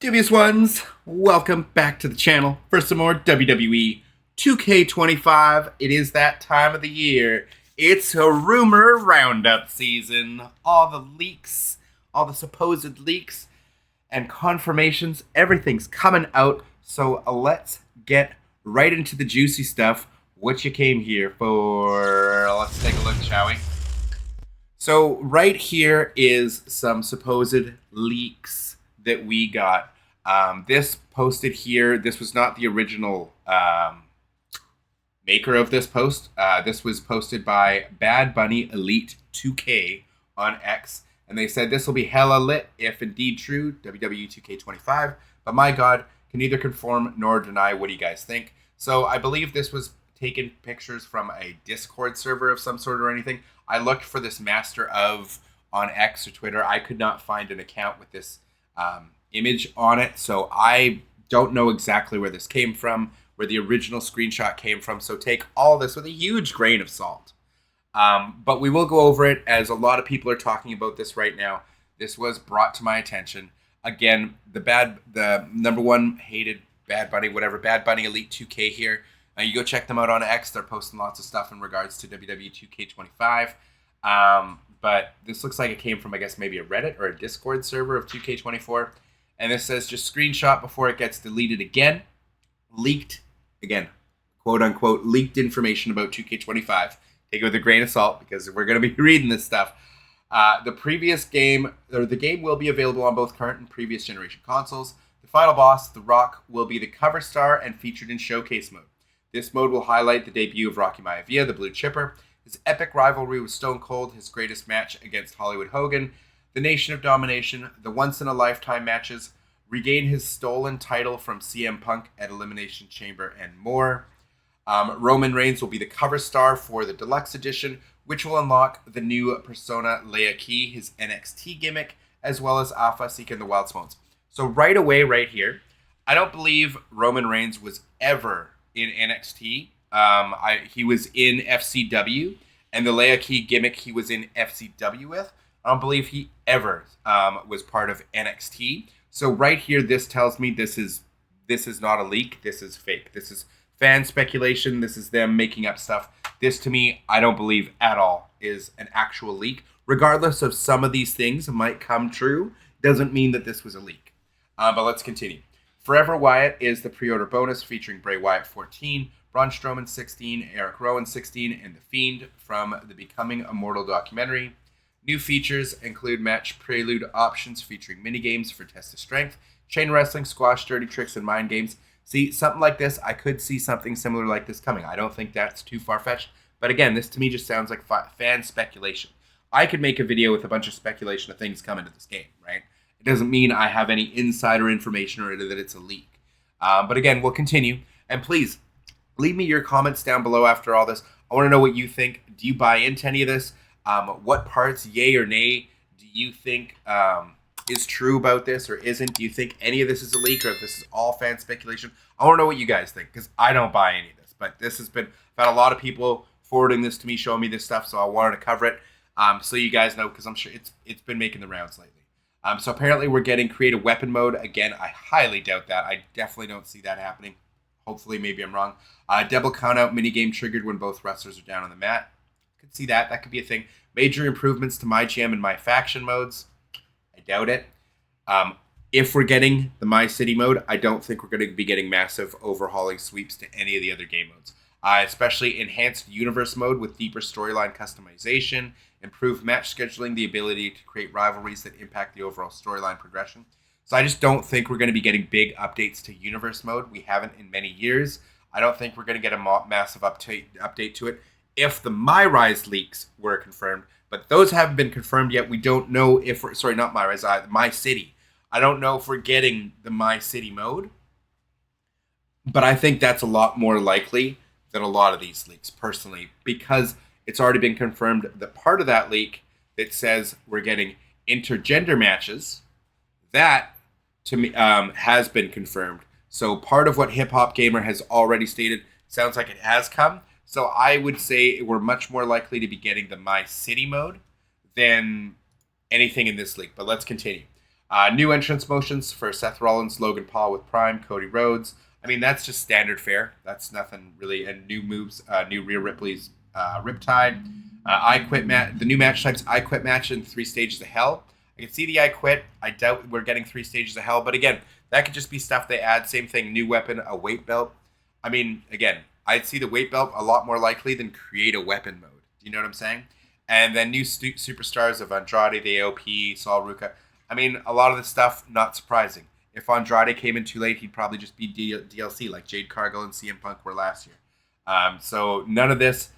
Dubious ones, welcome back to the channel for some more WWE2K25. It is that time of the year. It's a rumor roundup season. All the leaks, all the supposed leaks and confirmations, everything's coming out. So let's get right into the juicy stuff. What you came here for. Let's take a look, shall we? So right here is some supposed leaks that we got. This posted here, this was not the original maker of this post. This was posted by Bad Bunny Elite 2K on X. And they said this will be hella lit if indeed true, WWE2K25. But my God, can neither confirm nor deny. What do you guys think? So I believe this was taken pictures from a Discord server of some sort or anything. I looked for this master of on X or Twitter. I could not find an account with this image on it, so I don't know exactly where this came from, where the original screenshot came from, so take all this with a huge grain of salt. But we will go over it, as a lot of people are talking about this right now. This was brought to my attention. Again, the number one hated Bad Bunny, whatever, Bad Bunny Elite 2K here. You go check them out on X. They're posting lots of stuff in regards to WWE2K25. But this looks like it came from, I guess, maybe a Reddit or a Discord server of 2K24. And this says, just screenshot before it gets deleted again. Leaked, again, quote unquote, leaked information about 2K25. Take it with a grain of salt because we're going to be reading this stuff. The game will be available on both current and previous generation consoles. The final boss, The Rock, will be the cover star and featured in Showcase mode. This mode will highlight the debut of Rocky Maivia, the Blue Chipper, his epic rivalry with Stone Cold, his greatest match against Hollywood Hogan, the Nation of Domination, the once-in-a-lifetime matches, regain his stolen title from CM Punk at Elimination Chamber, and more. Roman Reigns will be the cover star for the Deluxe Edition, which will unlock the new persona Leia Key, his NXT gimmick, as well as Alpha seeking the Wild Smones. So right away, right here, I don't believe Roman Reigns was ever in NXT. He was in FCW, and the Leia Key gimmick he was in FCW with. I don't believe he ever was part of NXT. So right here, this tells me this is not a leak. This is fake. This is fan speculation. This is them making up stuff. This, to me, I don't believe at all is an actual leak. Regardless of some of these things might come true, doesn't mean that this was a leak. But let's continue. Forever Wyatt is the pre-order bonus featuring Bray Wyatt 14, Braun Strowman 16, Eric Rowan 16, and The Fiend from the Becoming Immortal documentary. New features include match prelude options featuring minigames for test of strength, chain wrestling, squash, dirty tricks, and mind games. See, something like this, I could see something similar like this coming. I don't think that's too far-fetched. But again, this to me just sounds like fan speculation. I could make a video with a bunch of speculation of things coming to this game, right? It doesn't mean I have any insider information or that it's a leak. But again, we'll continue. And please, leave me your comments down below after all this. I want to know what you think. Do you buy into any of this? What parts, yay or nay, do you think is true about this or isn't? Do you think any of this is a leak or if this is all fan speculation? I want to know what you guys think because I don't buy any of this. But this has been, I've had a lot of people forwarding this to me, showing me this stuff, so I wanted to cover it so you guys know because I'm sure it's been making the rounds lately. So apparently we're getting creative weapon mode. Again, I highly doubt that. I definitely don't see that happening. Hopefully, maybe I'm wrong. Double countout minigame triggered when both wrestlers are down on the mat. Could see that. That could be a thing. Major improvements to my GM and my faction modes. I doubt it. If we're getting the My City mode, I don't think we're going to be getting massive overhauling sweeps to any of the other game modes. Especially enhanced universe mode with deeper storyline customization, improved match scheduling, the ability to create rivalries that impact the overall storyline progression. So I just don't think we're going to be getting big updates to universe mode. We haven't in many years. I don't think we're going to get a massive update to it if the My Rise leaks were confirmed. But those haven't been confirmed yet. We don't know if we're, sorry, not My Rise, My City. I don't know if we're getting the My City mode. But I think that's a lot more likely than a lot of these leaks, personally, because it's already been confirmed that part of that leak that says we're getting intergender matches, that to me has been confirmed. So part of what Hip Hop Gamer has already stated sounds like it has come. So I would say we're much more likely to be getting the My City mode than anything in this leak. But let's continue. New entrance motions for Seth Rollins, Logan Paul with Prime, Cody Rhodes. I mean, that's just standard fare. That's nothing really. And new moves, new Rhea Ripley's Riptide. I Quit match. The new match types I Quit match in 3 Stages of Hell. I can see the I Quit. I doubt we're getting 3 Stages of Hell. But again, that could just be stuff they add. Same thing, new weapon, a weight belt. I mean, again, I'd see the weight belt a lot more likely than create a weapon mode. Do you know what I'm saying? And then new superstars of Andrade, the AOP, Sol Ruka. I mean, a lot of this stuff, not surprising. If Andrade came in too late, he'd probably just be DLC like Jade Cargill and CM Punk were last year. So none of this,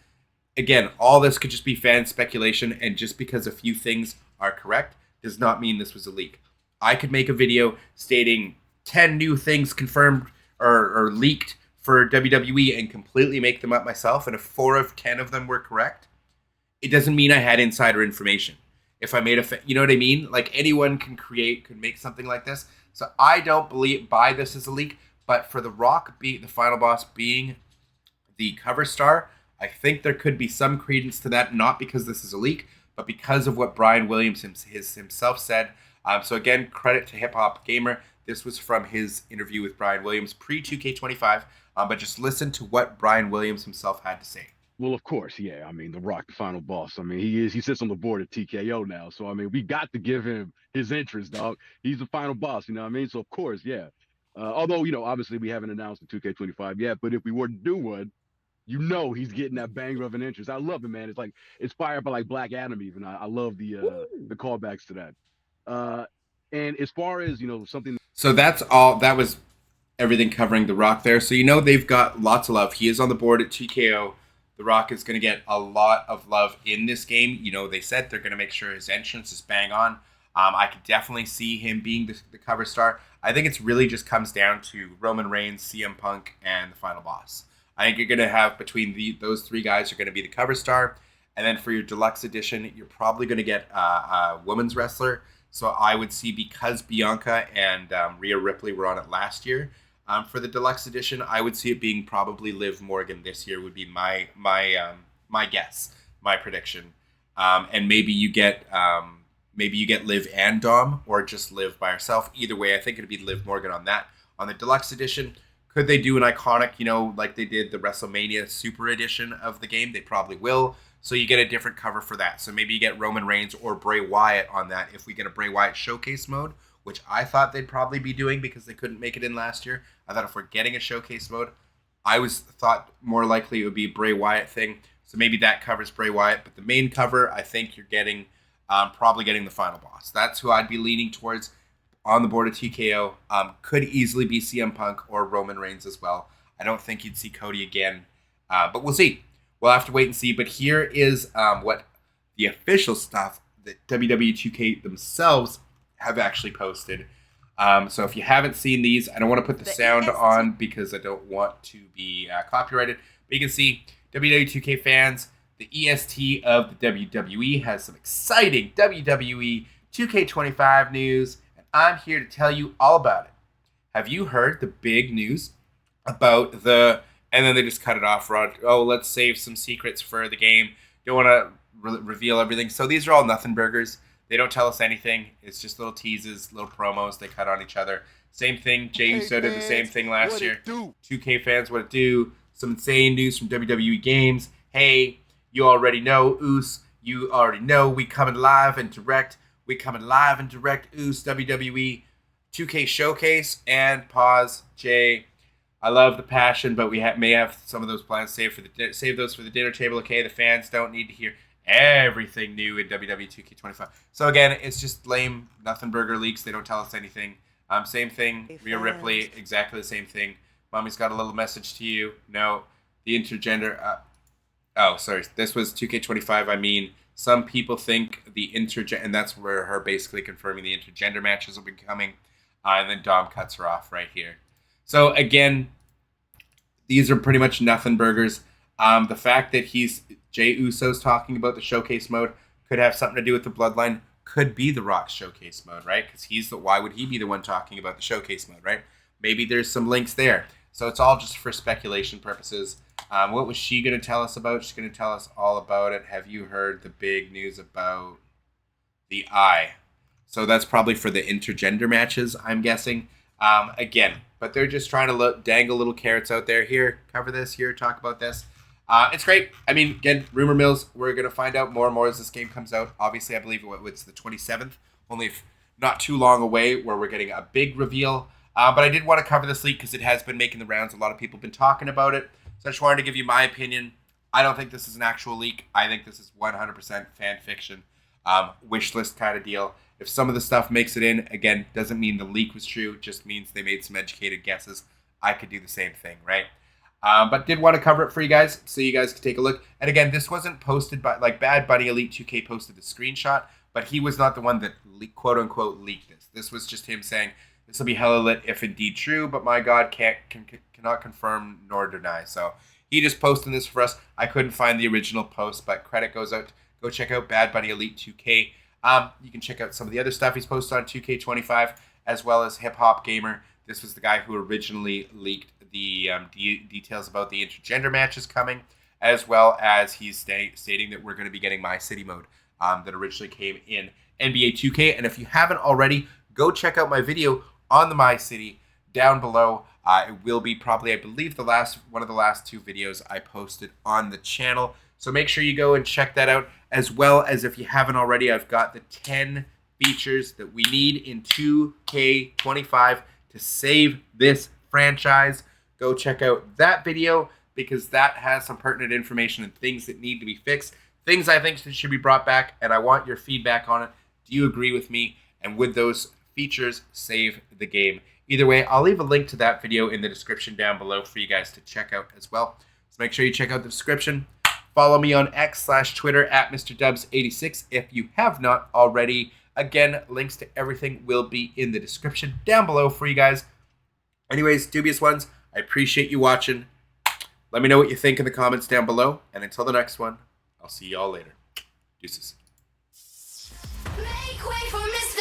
again, all this could just be fan speculation, and just because a few things are correct does not mean this was a leak. I could make a video stating 10 new things confirmed or leaked for WWE and completely make them up myself, and if 4 of 10 of them were correct, it doesn't mean I had insider information. If I made you know what I mean? Like, anyone could make something like this. So I don't buy this as a leak, but for The Rock the final boss being the cover star, I think there could be some credence to that, not because this is a leak, but because of what Brian Williams himself said. So again, credit to Hip Hop Gamer. This was from his interview with Brian Williams pre-2K25, but just listen to what Brian Williams himself had to say. Well, of course, yeah. I mean, The Rock, the final boss. I mean, he sits on the board at TKO now. So, I mean, we got to give him his interest, dog. He's the final boss, you know what I mean? So, of course, yeah. Although, obviously we haven't announced the 2K25 yet, but if we were to do one, he's getting that banger of an interest. I love it, man. It's like inspired by like Black Adam even. I love the callbacks to that. And as far as, something. So that's all. That was everything covering The Rock there. So they've got lots of love. He is on the board at TKO. The Rock is going to get a lot of love in this game. They said they're going to make sure his entrance is bang on. I could definitely see him being the cover star. I think it's really just comes down to Roman Reigns, CM Punk, and the final boss. I think you're going to have between those 3 guys are going to be the cover star. And then for your deluxe edition, you're probably going to get a women's wrestler. So I would see, because Bianca and Rhea Ripley were on it last year, for the deluxe edition, I would see it being probably Liv Morgan this year would be my guess, my prediction. And maybe you get Liv and Dom, or just Liv by herself. Either way, I think it'd be Liv Morgan on that. On the deluxe edition, could they do an iconic, like they did the WrestleMania Super Edition of the game? They probably will. So you get a different cover for that. So maybe you get Roman Reigns or Bray Wyatt on that if we get a Bray Wyatt showcase mode, which I thought they'd probably be doing because they couldn't make it in last year. I thought if we're getting a showcase mode, I thought more likely it would be a Bray Wyatt thing. So maybe that covers Bray Wyatt. But the main cover, I think you're getting, probably getting the final boss. That's who I'd be leaning towards on the board of TKO. Could easily be CM Punk or Roman Reigns as well. I don't think you'd see Cody again. But we'll see. We'll have to wait and see. But here is what the official stuff that WWE2K themselves have actually posted. So if you haven't seen these, I don't want to put the sound on because I don't want to be copyrighted. But you can see WWE2K fans, the EST of the WWE has some exciting WWE 2K25 news, and I'm here to tell you all about it. Have you heard the big news about and then they just cut it off, Rod. Oh, let's save some secrets for the game. Don't want to reveal everything. So these are all nothing burgers. They don't tell us anything. It's just little teases, little promos they cut on each other. Same thing. Jey Uso did the same thing last year. 2K fans, what it do? Some insane news from WWE Games. Hey, you already know, Oos. You already know we coming live and direct. We coming live and direct, Oos, WWE 2K Showcase. And pause, Jay. I love the passion, but we may have some of those plans save those for the dinner table. Okay, the fans don't need to hear everything new in WWE2K25. So again, it's just lame, nothing burger leaks. They don't tell us anything. Same thing. Rhea Ripley, exactly the same thing. Mommy's got a little message to you. No, the intergender. Sorry. This was 2K25. I mean, some people think the intergender, and that's where her basically confirming the intergender matches will be coming. And then Dom cuts her off right here. So again, these are pretty much nothing burgers. The fact that Jey Uso's talking about the showcase mode could have something to do with the Bloodline. Could be the Rock's showcase mode, right? Because why would he be the one talking about the showcase mode, right? Maybe there's some links there. So it's all just for speculation purposes. What was she going to tell us about? She's going to tell us all about it. Have you heard the big news about the eye? So that's probably for the intergender matches, I'm guessing. Again, but they're just trying to dangle little carrots out there. Here, cover this. Here, talk about this. It's great. I mean, again, rumor mills. We're going to find out more and more as this game comes out. Obviously, I believe it's the 27th. Only not too long away where we're getting a big reveal. But I did want to cover this leak because it has been making the rounds. A lot of people have been talking about it. So I just wanted to give you my opinion. I don't think this is an actual leak. I think this is 100% fan fiction. Wish list kind of deal. If some of the stuff makes it in, again, doesn't mean the leak was true. Just means they made some educated guesses. I could do the same thing, right? But did want to cover it for you guys so you guys could take a look. And again, this wasn't posted by, like, Bad Bunny Elite 2K posted the screenshot, but he was not the one that quote unquote leaked this. This was just him saying this will be hella lit if indeed true, but my God, cannot confirm nor deny. So he just posted this for us. I couldn't find the original post, but credit goes out. Go check out Bad Bunny Elite 2K. You can check out some of the other stuff he's posted on 2K25, as well as Hip Hop Gamer. This was the guy who originally leaked the details about the intergender matches coming, as well as he's stating that we're going to be getting My City mode that originally came in NBA 2K. And if you haven't already, go check out my video on the My City down below. It will be probably, I believe, one of the last 2 videos I posted on the channel. So make sure you go and check that out, as well as if you haven't already, I've got the 10 features that we need in 2K25 to save this franchise. Go check out that video because that has some pertinent information and things that need to be fixed, things I think that should be brought back, and I want your feedback on it. Do you agree with me? And would those features save the game? Either way, I'll leave a link to that video in the description down below for you guys to check out as well. So make sure you check out the description. Follow me on X/Twitter at mr.dubbs86 if you have not already. Again, links to everything will be in the description down below for you guys. Anyways, dubious ones, I appreciate you watching. Let me know what you think in the comments down below. And until the next one, I'll see y'all later. Deuces. Make way for Mr.